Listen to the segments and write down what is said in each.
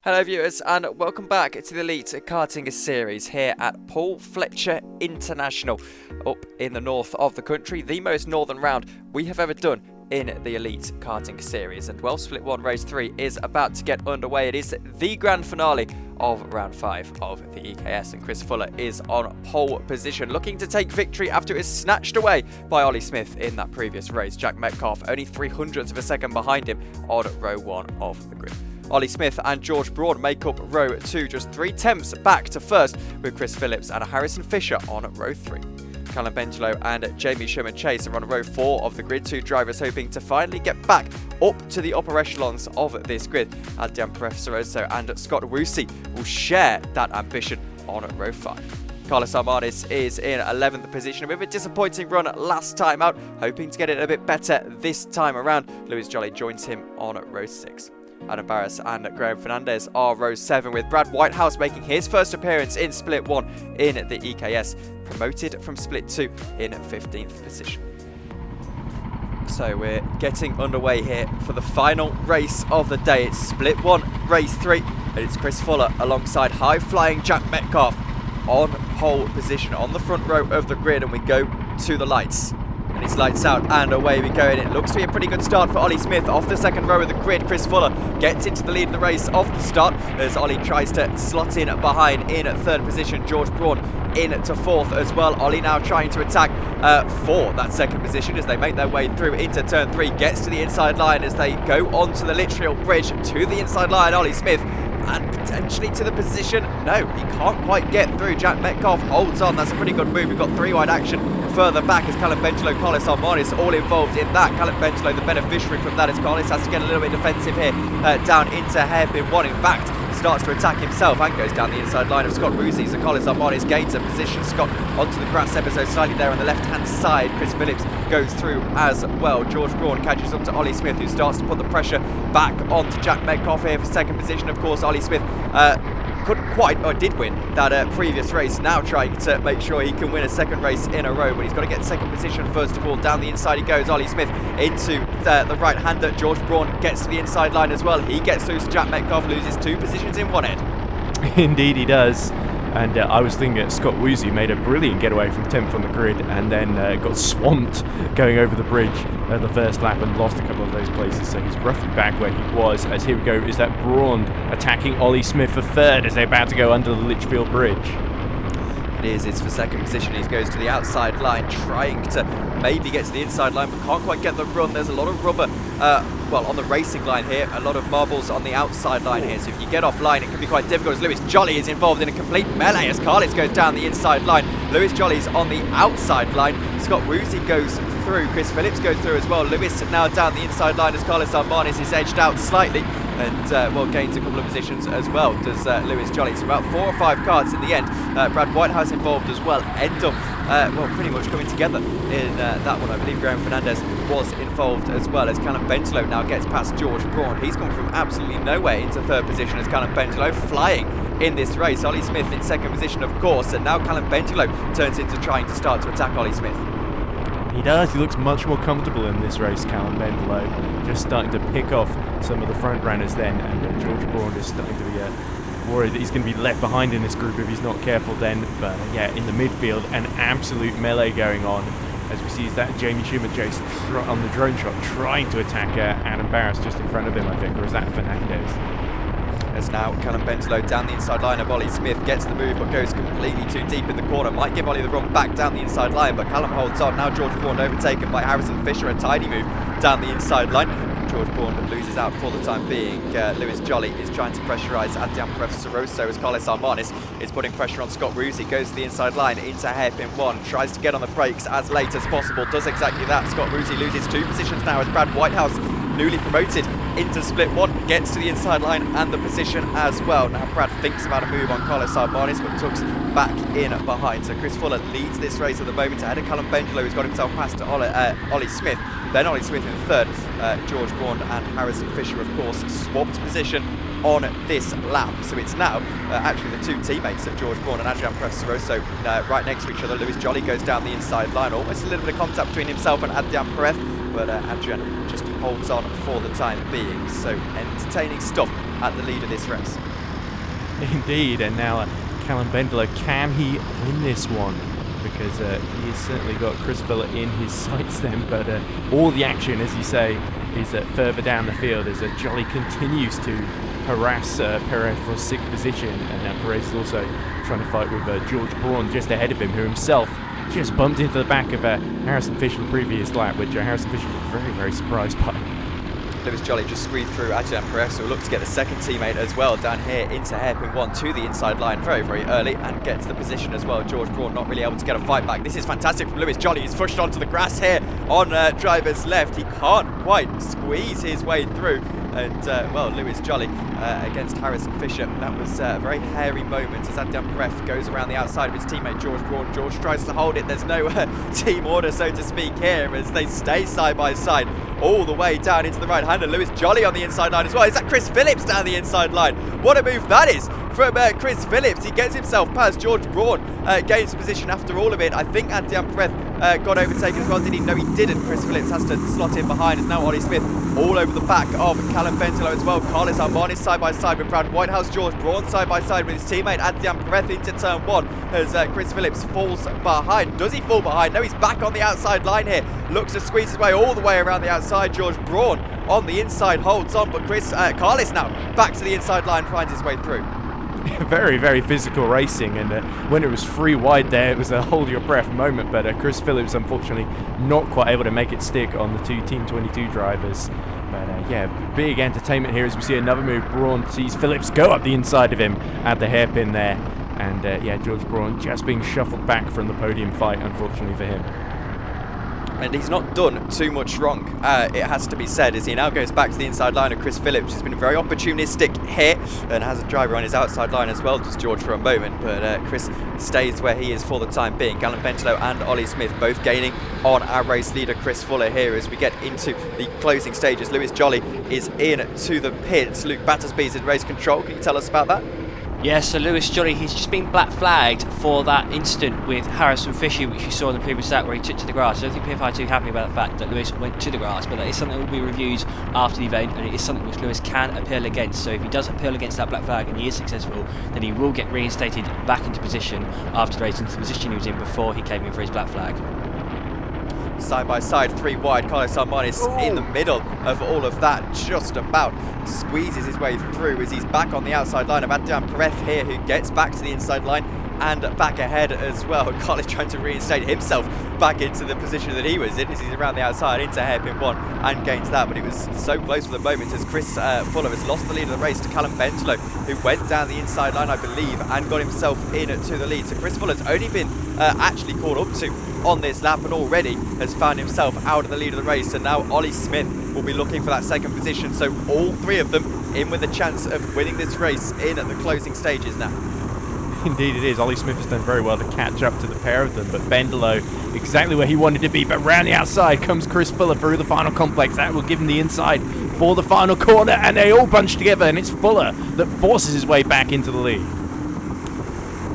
Hello viewers and welcome back to the Elite Karting Series here at Paul Fletcher International up in the north of the country, the most northern round we have ever done in the Elite Karting Series. And well, Split 1 Race 3 is about to get underway. It is the grand finale of round 5 of the EKS, and Chris Fuller is on pole position, looking to take victory after it is snatched away by Olly Smith in that previous race. Jack Metcalfe only 0.03 of a second behind him on row 1 of the grid. Olly Smith and George Braund make up row 2, just 0.3 back to first, with Chris Phillips and Harrison Fisher on row 3. Callum Bengelo and Jamie Sherman-Chase are on row 4 of the grid, two drivers hoping to finally get back up to the upper echelons of this grid. Adrian Perez-Soroso and Scott Woosie will share that ambition on row 5. Carlos Armanis is in 11th position with a disappointing run last time out, hoping to get it a bit better this time around. Lewis Jolly joins him on row 6. Adam Barras and Graham Fernandez are row 7, with Brad Whitehouse making his first appearance in Split 1 in the EKS, promoted from Split 2 in 15th position. So we're getting underway here for the final race of the day. It's Split 1 Race 3, and it's Chris Fuller alongside high-flying Jack Metcalfe on pole position on the front row of the grid, and we go to the lights. And it's lights out and away we go, and it looks to be a pretty good start for Olly Smith off the second row of the grid. Chris Fuller gets into the lead of the race off the start as Olly tries to slot in behind in third position. George Braund in to fourth as well. Olly now trying to attack for that second position as they make their way through into turn 3, gets to the inside line as they go onto the Litchfield Bridge to the inside line. Olly Smith and potentially to the position. No, he can't quite get through. Jack Metcalfe holds on. That's a pretty good move. We've got 3 wide action further back as Callum Bengelo, Carlos Armanis all involved in that. Callum Bengelo the beneficiary from that as Carlos has to get a little bit defensive here down into hairpin 1. In fact, starts to attack himself and goes down the inside line of Scott Woosie. So Carlos Armanis gains a position. Scott onto the grass episode slightly there on the left hand side. Chris Phillips goes through as well. George Braund catches up to Olly Smith, who starts to put the pressure back onto Jack Metcalfe here for second position. Of course, Olly Smith couldn't quite, or did win that previous race, now trying to make sure he can win a second race in a row, but he's got to get second position first of all. Down the inside he goes, Olly Smith into the right-hander. George Braund gets to the inside line as well. He gets through, so Jack Metcalfe loses 2 positions in one end. Indeed he does. And I was thinking that Scott Woosie made a brilliant getaway from 10th on the grid and then got swamped going over the bridge at the first lap and lost a couple of those places, so he's roughly back where he was. As here we go, is that Braund attacking Olly Smith for third as they're about to go under the Litchfield Bridge. It's for second position. He goes to the outside line, trying to maybe get to the inside line, but can't quite get the run. There's a lot of rubber, on the racing line here, a lot of marbles on the outside line here, so if you get offline it can be quite difficult as Lewis Jolly is involved in a complete melee as Carlos goes down the inside line. Lewis Jolly's on the outside line. Scott Woosie goes through. Chris Phillips goes through as well. Lewis now down the inside line as Carlos Armanis is edged out slightly and gains a couple of positions as well, does Lewis Jolly. So about 4 or 5 cars in the end. Brad Whitehouse involved as well, end up pretty much coming together in that one. I believe Graham Fernandez was involved as well, as Callum Bengelo now gets past George Braund. He's come from absolutely nowhere into third position as Callum Bengelo flying in this race. Olly Smith in second position, of course, and now Callum Bengelo turns into trying to start to attack Olly Smith. He does. He looks much more comfortable in this race, Callum Bengelo, just starting to pick off some of the front runners then, and George Braund is starting to be worried that he's going to be left behind in this group if he's not careful then. But yeah, in the midfield, an absolute melee going on as we see is that Jamie Sherman-Chase on the drone shot trying to attack Adam Barras just in front of him, I think, or is that Fernandez? As now Callum Bengelo down the inside line of Olly Smith, gets the move but goes completely too deep in the corner. Might give Olly the run back down the inside line, but Callum holds on. Now George Braund overtaken by Harrison Fisher, a tidy move down the inside line. George Braund loses out for the time being. Lewis Jolly is trying to pressurise Adrian Perez-Soroso as Carlos Armanis is putting pressure on Scott Woosie. Goes to the inside line into hairpin 1, tries to get on the brakes as late as possible, does exactly that. Scott Woosie loses 2 positions now as Brad Whitehouse, newly promoted into Split 1, gets to the inside line and the position as well. Now Brad thinks about a move on Carlos Armanis but tucks back in behind. So Chris Fuller leads this race at the moment ahead of Callum Bengelo, who's got himself past Olly Smith. Then Olly Smith in third. George Braund and Harrison Fisher, of course, swapped position on this lap. So it's now actually the 2 teammates of George Braund and Adrian Perez-Soroso right next to each other. Lewis Jolly goes down the inside line, almost a little bit of contact between himself and Adrian Perez, but Adrian just holds on for the time being. So entertaining stuff at the lead of this race. Indeed, and now Callum Bendler, can he win this one? Because he has certainly got Chris Fuller in his sights then, but all the action, as you say, is further down the field as Jolly continues to harass Perez for 6th position, and Perez is also trying to fight with George Braund just ahead of him, who himself just bumped into the back of Harrison Fisher the previous lap, which Harrison Fisher was very, very surprised by. Lewis Jolly just squeezed through Adrian Perez, who will look to get the second teammate as well down here into hairpin 1 to the inside line very, very early and gets the position as well. George Braund not really able to get a fight back. This is fantastic from Lewis Jolly. He's pushed onto the grass here on driver's left. He can't quite squeeze his way through. And, well, Lewis Jolly against Harrison Fisher. That was a very hairy moment as Adrian Perez goes around the outside of his teammate George Braund. George tries to hold it. There's no team order, so to speak, here as they stay side by side all the way down into the right-hander. Lewis Jolly on the inside line as well. Is that Chris Phillips down the inside line? What a move that is from Chris Phillips. He gets himself past George Braund, gains position after all of it. I think Adrian Perez got overtaken as well. Did he? No, he didn't. Chris Phillips has to slot in behind. It's now Olly Smith all over the back of Callum Bendler as well. Carlos Armani side by side with Brad Whitehouse. George Braund side by side with his teammate Adrian Perez into turn 1 as Chris Phillips falls behind. Does he fall behind? No, he's back on the outside line here. Looks to squeeze his way all the way around the outside. George Braund on the inside holds on, but Carlos now back to the inside line, finds his way through. Very, very physical racing, and when it was free wide there, it was a hold your breath moment, but Chris Phillips unfortunately not quite able to make it stick on the two Team 22 drivers. But yeah, big entertainment here as we see another move. Braund sees Phillips go up the inside of him at the hairpin there, and yeah, George Braund just being shuffled back from the podium fight, unfortunately for him. And he's not done too much wrong, it has to be said, as he now goes back to the inside line of Chris Phillips, who's been very opportunistic here and has a driver on his outside line as well, just George for a moment, but Chris stays where he is for the time being. Callum Bendler and Olly Smith both gaining on our race leader Chris Fuller here as we get into the closing stages. Lewis Jolly is in to the pits. Luke Battersby's in race control. Can you tell us about that? Yeah, so Lewis Jolly, he's just been black flagged for that incident with Harrison Fisher, which you saw in the previous lap where he took to the grass. I don't think PFI are too happy about the fact that Lewis went to the grass, but that is something that will be reviewed after the event, and it is something which Lewis can appeal against. So if he does appeal against that black flag and he is successful, then he will get reinstated back into position after the race, into the position he was in before he came in for his black flag. Side by side, 3 wide. Carlos Armani in the middle of all of that, just about squeezes his way through as he's back on the outside line of Adrian Perez here, who gets back to the inside line and back ahead as well. Carlos trying to reinstate himself back into the position that he was in as he's around the outside into hairpin 1 and gains that, but it was so close for the moment as Chris Fuller has lost the lead of the race to Callum Bendler, who went down the inside line, I believe, and got himself in to the lead. So Chris Fuller's only been actually caught up to on this lap and already has found himself out of the lead of the race, and now Olly Smith will be looking for that second position, so all 3 of them in with a chance of winning this race in at the closing stages now. Indeed it is. Olly Smith has done very well to catch up to the pair of them, but Bendler exactly where he wanted to be, but round the outside comes Chris Fuller through the final complex. That will give him the inside for the final corner, and they all bunch together, and it's Fuller that forces his way back into the lead.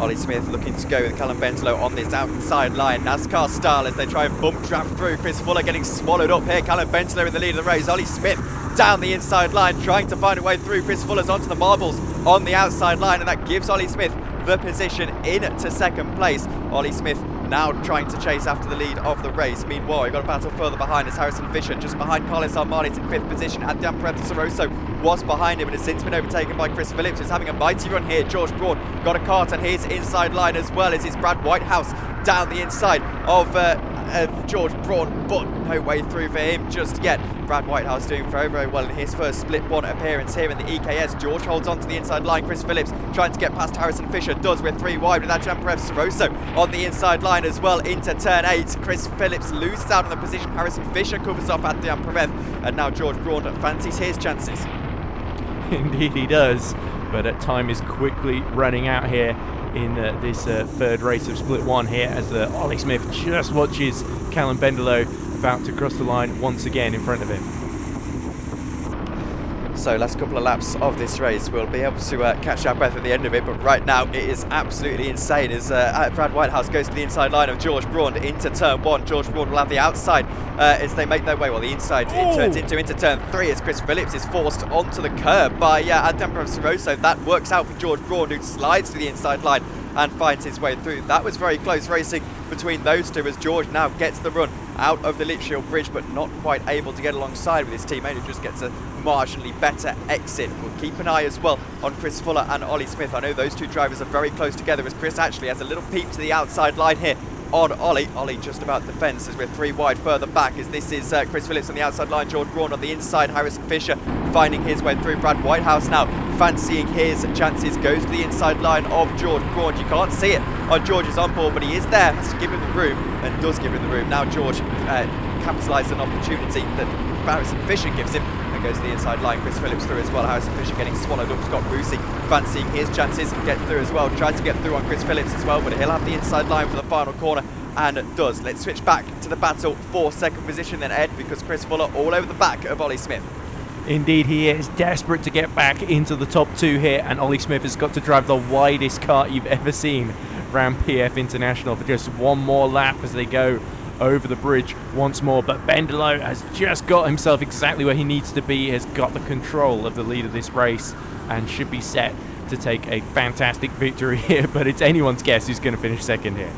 Olly Smith looking to go with Callum Bendler on this outside line, NASCAR style, as they try and bump trap through. Chris Fuller getting swallowed up here. Callum Bendler in the lead of the race. Olly Smith down the inside line, trying to find a way through. Chris Fuller's onto the marbles on the outside line, and that gives Olly Smith the position into second place. Olly Smith now trying to chase after the lead of the race. Meanwhile, we've got a battle further behind as Harrison Fisher just behind Carlos Armani in 5th position. Adrian Perez was behind him and has since been overtaken by Chris Phillips, who's having a mighty run here. George Braund got a cart on his inside line as well as it's Brad Whitehouse down the inside of George Braund, but no way through for him just yet. Brad Whitehouse doing very, very well in his first Split 1 appearance here in the EKS. George holds on to the inside line. Chris Phillips trying to get past Harrison Fisher, does with 3 wide with Adrian Perez on the inside line as well into turn 8. Chris Phillips loses out on the position. Harrison Fisher covers off Adrian Perez, and now George Braund fancies his chances. Indeed he does, but time is quickly running out here in this third race of Split 1 here as Olly Smith just watches Callum Bendler about to cross the line once again in front of him. so, last couple of laps of this race. We'll be able to catch our breath at the end of it, but right now it is absolutely insane as Brad Whitehouse goes to the inside line of George Braund into turn 1. George Braund will have the outside as they make their way, well, the inside it turns into turn 3 as Chris Phillips is forced onto the curb by Adam Saroso. That works out for George Braund, who slides to the inside line and finds his way through. That was very close racing between those two as George now gets the run out of the Lichfield Bridge, but not quite able to get alongside with his teammate, who just gets a marginally better exit. We'll keep an eye as well on Chris Fuller and Olly Smith. I know those two drivers are very close together as Chris actually has a little peep to the outside line here on Olly. Olly just about the fence as we're 3 wide further back as this is Chris Phillips on the outside line, George Braund on the inside, Harrison Fisher finding his way through. Brad Whitehouse now fancying his chances, goes to the inside line of George Braund. You can't see it on George's onboard, but he is there, has to give him the room and does give him the room. Now George capitalises on an opportunity that Harrison Fisher gives him and goes to the inside line. Chris Phillips through as well. Harrison Fisher getting swallowed up. Scott Brucey fancying his chances and gets through as well. Tries to get through on Chris Phillips as well, but he'll have the inside line for the final corner and does. Let's switch back to the battle for second position then, Ed, because Chris Fuller all over the back of Olly Smith. Indeed, he is desperate to get back into the top 2 here, and Olly Smith has got to drive the widest kart you've ever seen around PF International for just one more lap as they go over the bridge once more. But Bendelow has just got himself exactly where he needs to be, has got the control of the lead of this race, and should be set to take a fantastic victory here, but it's anyone's guess who's going to finish second here.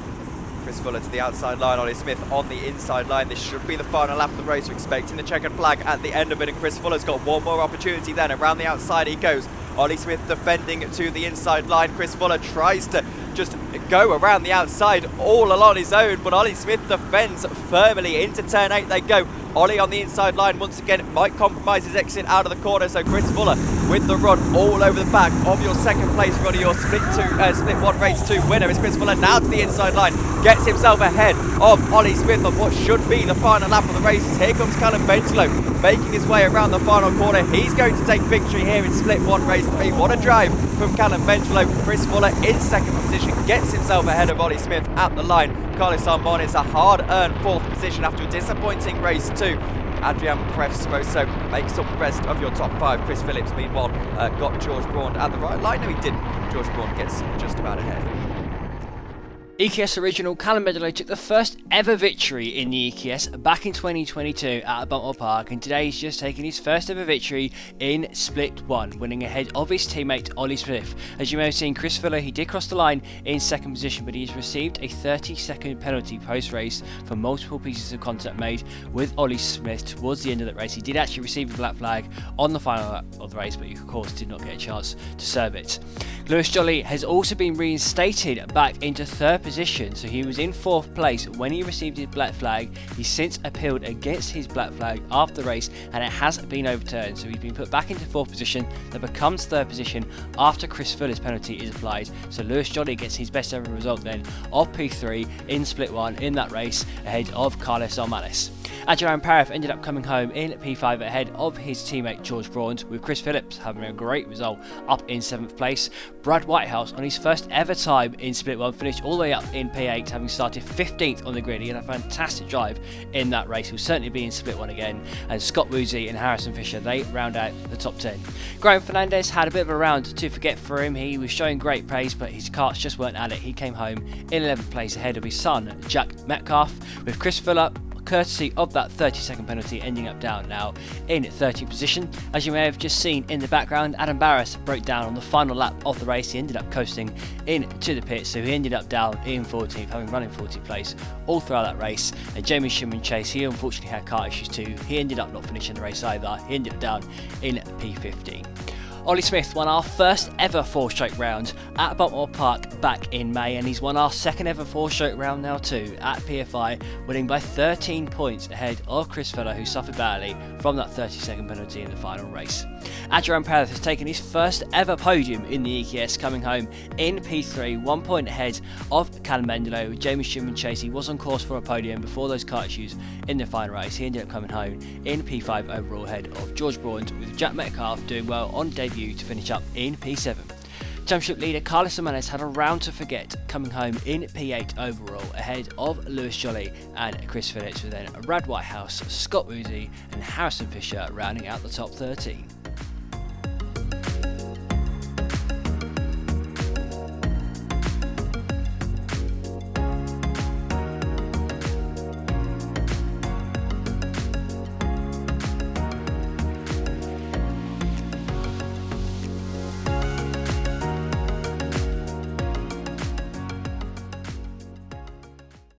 Chris Fuller to the outside line, Olly Smith on the inside line. This should be the final lap of the race. We're expecting the checkered flag at the end of it, and Chris Fuller's got one more opportunity then. Around the outside he goes. Olly Smith defending to the inside line. Chris Fuller tries to just go around the outside all along his own, but Olly Smith defends firmly. Into turn 8 they go. Olly on the inside line once again, might compromise his exit out of the corner, so Chris Fuller with the run all over the back of your second place runner, your split 1 race 2 winner is Chris Fuller now to the inside line, gets himself ahead of Olly Smith on what should be the final lap of the race. Here comes Callum Bentelow making his way around the final corner. He's going to take victory here in split 1 race 3. What a drive from Callum Bentelow. Chris Fuller in second position gets himself ahead of Olly Smith at the line. Carlos Armon is a hard-earned 4th position after a disappointing race 2. Adrian Saroso makes up the rest of your top 5. Chris Phillips, meanwhile, got George Braund at the right line. No, he didn't. George Braund gets just about ahead. EKS original Callum Bendelow took the first ever victory in the EKS back in 2022 at Buntwell Park, and today he's just taken his first ever victory in Split 1, winning ahead of his teammate Olly Smith. As you may have seen, Chris Fuller, he did cross the line in second position, but he's received a 30-second penalty post-race for multiple pieces of contact made with Olly Smith towards the end of that race. He did actually receive a black flag on the final lap of the race, but he of course did not get a chance to serve it. Lewis Jolly has also been reinstated back into third position, so he was in 4th place when he received his black flag. He's since appealed against his black flag after the race, and it has been overturned, so he's been put back into 4th position. That becomes 3rd position after Chris Fuller's penalty is applied, so Lewis Jolly gets his best ever result then of P3 in Split 1 in that race ahead of Carlos Almanis. Adrian Parif ended up coming home in P5 ahead of his teammate George Braund, with Chris Phillips having a great result up in 7th place. Brad Whitehouse on his first ever time in Split 1 finished all the way up in P8, having started 15th on the grid. He had a fantastic drive in that race. He'll certainly be in Split 1 again. And Scott Woodsey and Harrison Fisher, they round out the top 10. Graham Fernandez had a bit of a round to forget for him. He was showing great pace, but his karts just weren't at it. He came home in 11th place ahead of his son Jack Metcalfe, with Chris Fuller, courtesy of that 30-second penalty, ending up down now in 13th position. As you may have just seen in the background, Adam Barras broke down on the final lap of the race. He ended up coasting into the pits, so he ended up down in 14th, having run in 14th place all throughout that race. And Jamie Schumann Chase, he unfortunately had car issues too. He ended up not finishing the race either. He ended up down in P15. Olly Smith won our first ever 4-stroke round at Buntwell Park back in May, and he's won our second ever 4-stroke round now too at PFI, winning by 13 points ahead of Chris Fuller, who suffered badly from that 30-second penalty in the final race. Adrian Perth has taken his first ever podium in the EKS, coming home in P3, 1 point ahead of Callum Bendelow. With Jamie Schumann Chase, he was on course for a podium before those car issues in the final race. He ended up coming home in P5 overall ahead of George Braund, with Jack Metcalfe doing well on debut to finish up in P7. Championship leader Carlos Almanis had a round to forget, coming home in P8 overall ahead of Lewis Jolly and Chris Phillips, with then Brad Whitehouse, Scott Woodsey and Harrison Fisher rounding out the top 13.